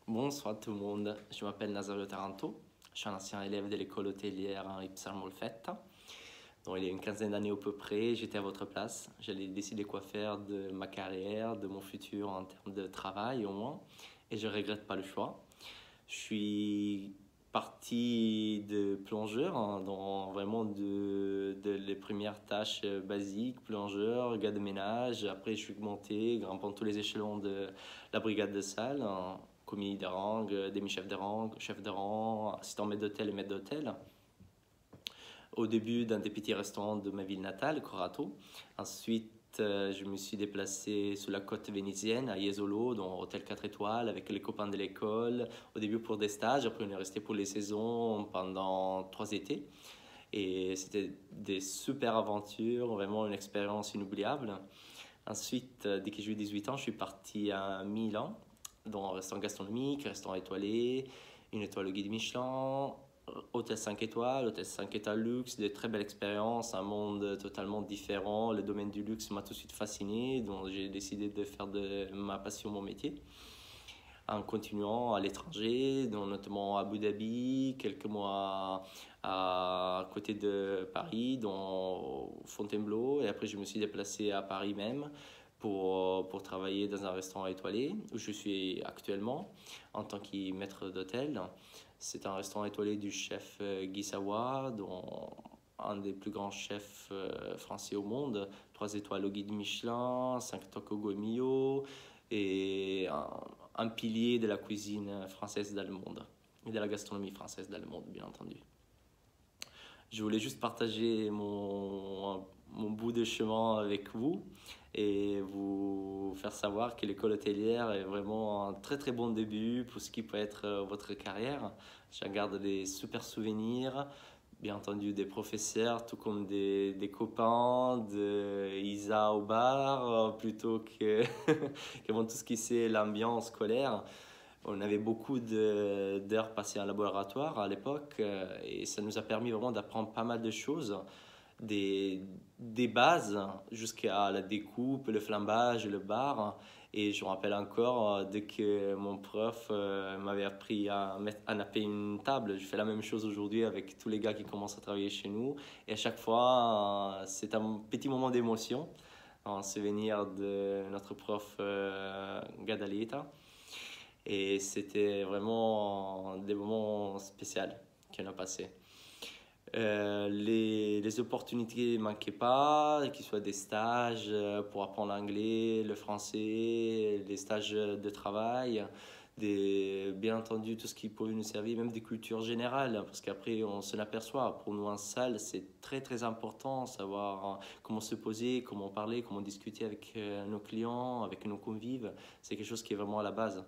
Bonsoir tout le monde, je m'appelle Nazario Taranto, je suis un ancien élève de l'école hôtelière Henri Psalmolfette. Donc, il y a une quinzaine d'années à peu près, j'étais à votre place. J'allais décider quoi faire de ma carrière, de mon futur en termes de travail au moins, et je ne regrette pas le choix. Je suis parti de plongeur, dans vraiment de les premières tâches basiques, plongeur, gars de ménage. Après, je suis monté, grimpant tous les échelons de la brigade de salle, commis de rang, demi-chef de rang, chef de rang, assistant maître d'hôtel et maître d'hôtel. Au début d'un des petits restaurants de ma ville natale, Corato. Ensuite, je me suis déplacé sur la côte vénitienne, à Jesolo, dans un hôtel 4 étoiles, avec les copains de l'école. Au début pour des stages, après on est resté pour les saisons pendant 3 étés. Et c'était des super aventures, vraiment une expérience inoubliable. Ensuite, dès que j'ai eu 18 ans, je suis parti à Milan, dans un restaurant gastronomique, restaurant étoilé, une étoile au guide Michelin, hôtel 5 étoiles, hôtel 5 étoiles luxe, des très belles expériences, un monde totalement différent. Le domaine du luxe m'a tout de suite fasciné, donc j'ai décidé de faire de ma passion mon métier. En continuant à l'étranger, notamment à Abu Dhabi, quelques mois à côté de Paris, dans Fontainebleau, et après je me suis déplacé à Paris même pour travailler dans un restaurant étoilé où je suis actuellement en tant que maître d'hôtel. C'est un restaurant étoilé du chef Guy Savoy, dont un des plus grands chefs français au monde, 3 étoiles au guide Michelin, 5 Toco Mio, et un pilier de la cuisine française d'Allemande et de la gastronomie française d'Allemande, bien entendu. Je voulais juste partager mon bout de chemin avec vous et vous faire savoir que l'école hôtelière est vraiment un très très bon début pour ce qui peut être votre carrière. J'en garde des super souvenirs, bien entendu des professeurs, tout comme des copains, de Isa au bar, plutôt que, que bon, tout ce qui c'est l'ambiance scolaire. On avait beaucoup d'heures passées en laboratoire à l'époque et ça nous a permis vraiment d'apprendre pas mal de choses, des bases jusqu'à la découpe, le flambage, le bar. Et je me rappelle encore dès que mon prof m'avait appris à napper une table. Je fais la même chose aujourd'hui avec tous les gars qui commencent à travailler chez nous. Et à chaque fois, c'est un petit moment d'émotion en souvenir de notre prof Gadalieta. Et c'était vraiment des moments spéciaux qu'on a passés. Les opportunités ne manquaient pas, qu'ils soient des stages pour apprendre l'anglais, le français, les stages de travail, bien entendu tout ce qui pouvait nous servir, même des cultures générales, parce qu'après on se l'aperçoit. Pour nous en salle, c'est très très important savoir comment se poser, comment parler, comment discuter avec nos clients, avec nos convives. C'est quelque chose qui est vraiment à la base.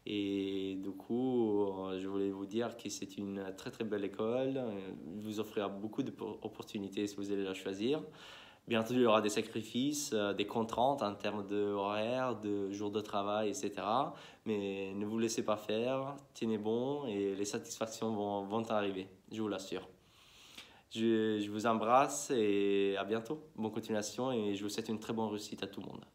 Et du coup, je voulais vous dire que c'est une très très belle école. Il vous offrira beaucoup d'opportunités si vous allez la choisir. Bien entendu, il y aura des sacrifices, des contraintes en termes d'horaire, de jours de travail, etc. Mais ne vous laissez pas faire, tenez bon et les satisfactions vont arriver, je vous l'assure. Je vous embrasse et à bientôt. Bonne continuation et je vous souhaite une très bonne réussite à tout le monde.